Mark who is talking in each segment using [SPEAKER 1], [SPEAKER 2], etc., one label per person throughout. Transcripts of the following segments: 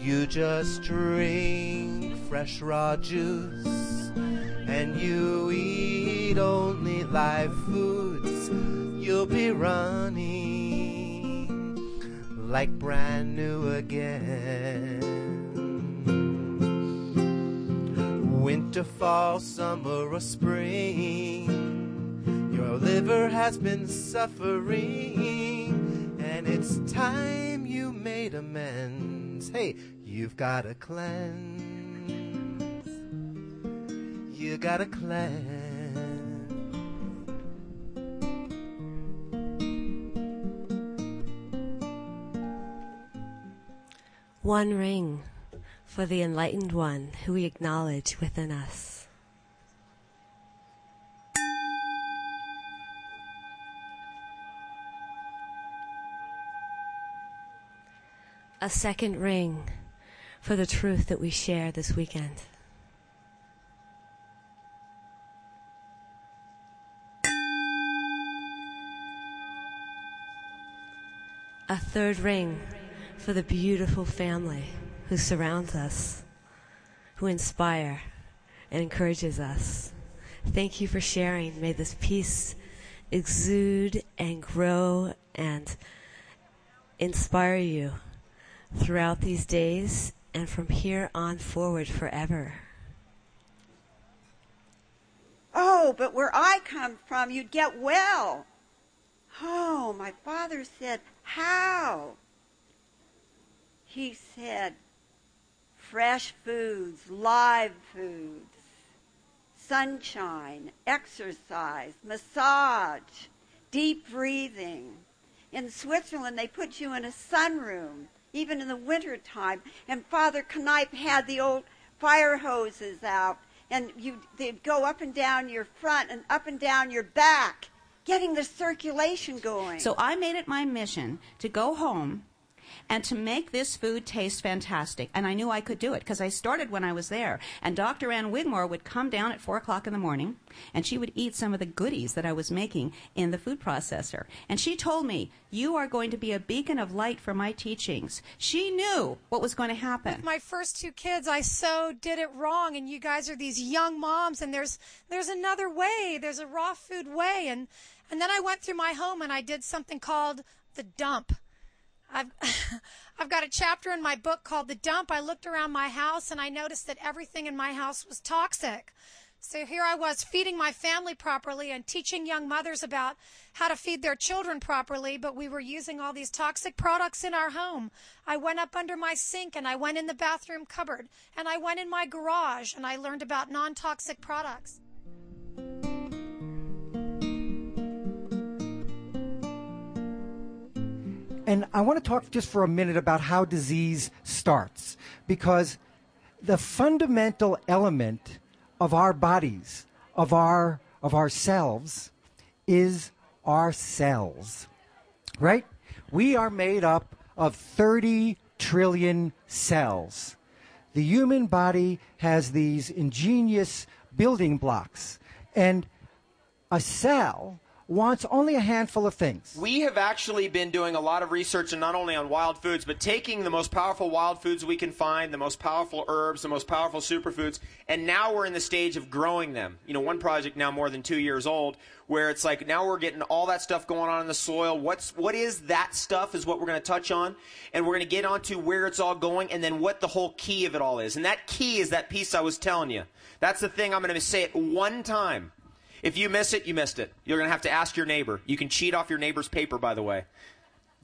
[SPEAKER 1] You just drink fresh raw juice, and you eat only live foods. You'll be running like brand new again. Winter, fall, summer, or spring, your liver has been suffering, and it's time you made amends. Hey, you've got to cleanse. You got to cleanse.
[SPEAKER 2] One ring for the enlightened one who we acknowledge within us. A second ring for the truth that we share this weekend. A third ring for the beautiful family who surrounds us, who inspire and encourages us. Thank you for sharing. May this peace exude and grow and inspire you throughout these days and from here on forward forever.
[SPEAKER 3] Oh, but where I come from, you'd get well. Oh, my father said, how? He said, fresh foods, live foods, sunshine, exercise, massage, deep breathing. In Switzerland, they put you in a sunroom, even in the wintertime, and Father Knipe had the old fire hoses out, and they'd go up and down your front and up and down your back, getting the circulation going.
[SPEAKER 4] So I made it my mission to go home and to make this food taste fantastic. And I knew I could do it because I started when I was there. And Dr. Ann Wigmore would come down at 4 o'clock in the morning, and she would eat some of the goodies that I was making in the food processor. And she told me, you are going to be a beacon of light for my teachings. She knew what was going to happen.
[SPEAKER 5] With my first 2 kids, I so did it wrong, and you guys are these young moms, and there's another way. There's a raw food way. And then I went through my home, and I did something called the dump. I've got a chapter in my book called The Dump. I looked around my house and I noticed that everything in my house was toxic. So here I was feeding my family properly and teaching young mothers about how to feed their children properly, but we were using all these toxic products in our home. I went up under my sink and I went in the bathroom cupboard and I went in my garage and I learned about non-toxic products.
[SPEAKER 6] And I want to talk just for a minute about how disease starts, because the fundamental element of our bodies, of ourselves, is our cells, right? We are made up of 30 trillion cells. The human body has these ingenious building blocks, and a cell wants only a handful of things.
[SPEAKER 7] We have actually been doing a lot of research, and not only on wild foods, but taking the most powerful wild foods we can find, the most powerful herbs, the most powerful superfoods, and now we're in the stage of growing them. You know, one project now more than 2 years old, where it's like now we're getting all that stuff going on in the soil. What is that stuff is what we're going to touch on, and we're going to get onto where it's all going, and then what the whole key of it all is. And that key is that piece I was telling you. That's the thing. I'm going to say it one time. If you miss it, you missed it. You're going to have to ask your neighbor. You can cheat off your neighbor's paper, by the way.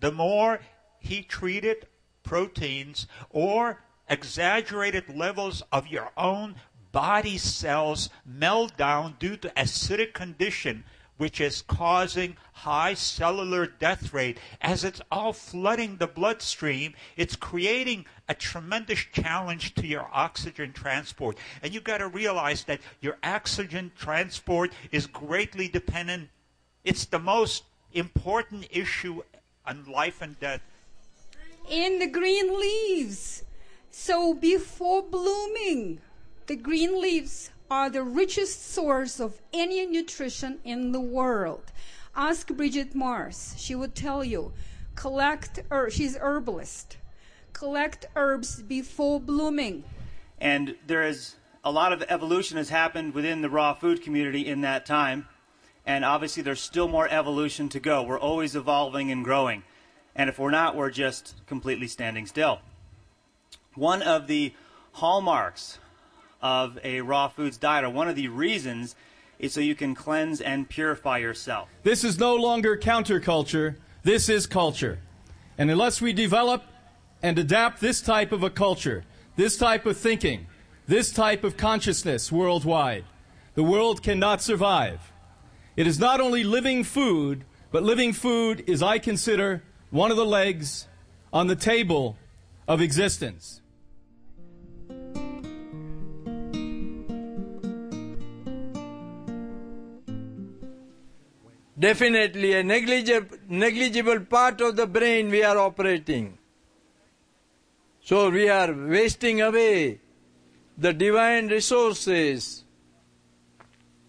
[SPEAKER 8] The more heat-treated proteins or exaggerated levels of your own body cells melt down due to acidic condition, which is causing high cellular death rate. As it's all flooding the bloodstream, it's creating a tremendous challenge to your oxygen transport. And you've got to realize that your oxygen transport is greatly dependent. It's the most important issue on life and death.
[SPEAKER 9] In the green leaves. So before blooming, the green leaves are the richest source of any nutrition in the world. Ask Bridget Mars. She would tell you, she's herbalist. collect herbs before blooming.
[SPEAKER 10] And there is a lot of evolution has happened within the raw food community in that time. And obviously there's still more evolution to go. We're always evolving and growing. And if we're not, we're just completely standing still. One of the hallmarks of a raw foods diet, or one of the reasons, is so you can cleanse and purify yourself.
[SPEAKER 11] This is no longer counterculture. This is culture. And unless we develop and adapt this type of a culture, this type of thinking, this type of consciousness worldwide, the world cannot survive. It is not only living food, but living food is, I consider, one of the legs on the table of existence.
[SPEAKER 12] Definitely a negligible part of the brain we are operating. So we are wasting away the divine resources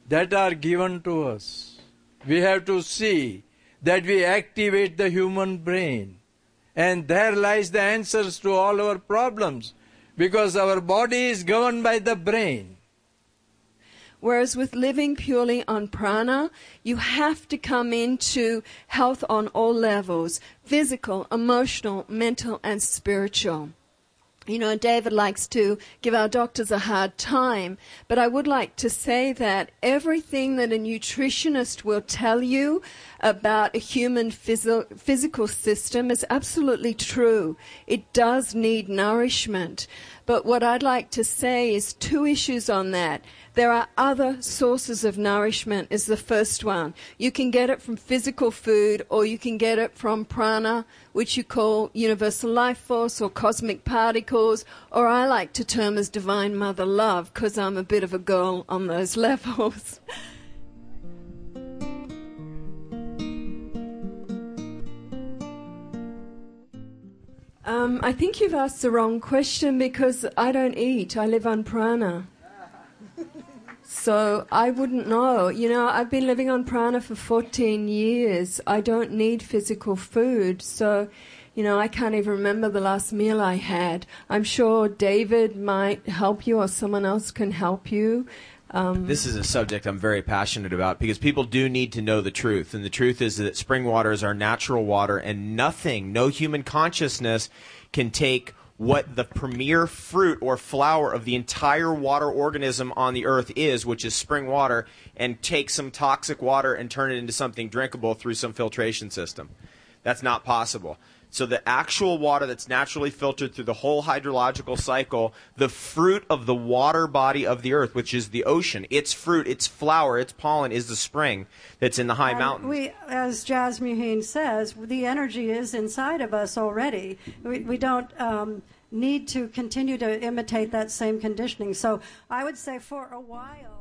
[SPEAKER 12] that are given to us. We have to see that we activate the human brain. And there lies the answers to all our problems, because our body is governed by the brain.
[SPEAKER 13] Whereas with living purely on prana, you have to come into health on all levels, physical, emotional, mental, and spiritual. You know, David likes to give our doctors a hard time, but I would like to say that everything that a nutritionist will tell you about a human physical system is absolutely true. It does need nourishment. But what I'd like to say is two issues on that. There are other sources of nourishment is the first one. You can get it from physical food, or you can get it from prana, which you call universal life force or cosmic particles, or I like to term as divine mother love, because I'm a bit of a girl on those levels. I think you've asked the wrong question, because I don't eat. I live on prana. So I wouldn't know. You know, I've been living on prana for 14 years. I don't need physical food. So, you know, I can't even remember the last meal I had. I'm sure David might help you, or someone else can help you.
[SPEAKER 7] This is a subject I'm very passionate about, because people do need to know the truth. And the truth is that spring water is our natural water, and nothing, no human consciousness can take what the premier fruit or flower of the entire water organism on the earth is, which is spring water, and take some toxic water and turn it into something drinkable through some filtration system. That's not possible. So the actual water that's naturally filtered through the whole hydrological cycle, the fruit of the water body of the earth, which is the ocean, its fruit, its flower, its pollen is the spring that's in the high mountains.
[SPEAKER 14] We, as Jasmine says, the energy is inside of us already. We don't need to continue to imitate that same conditioning. So I would say for a while,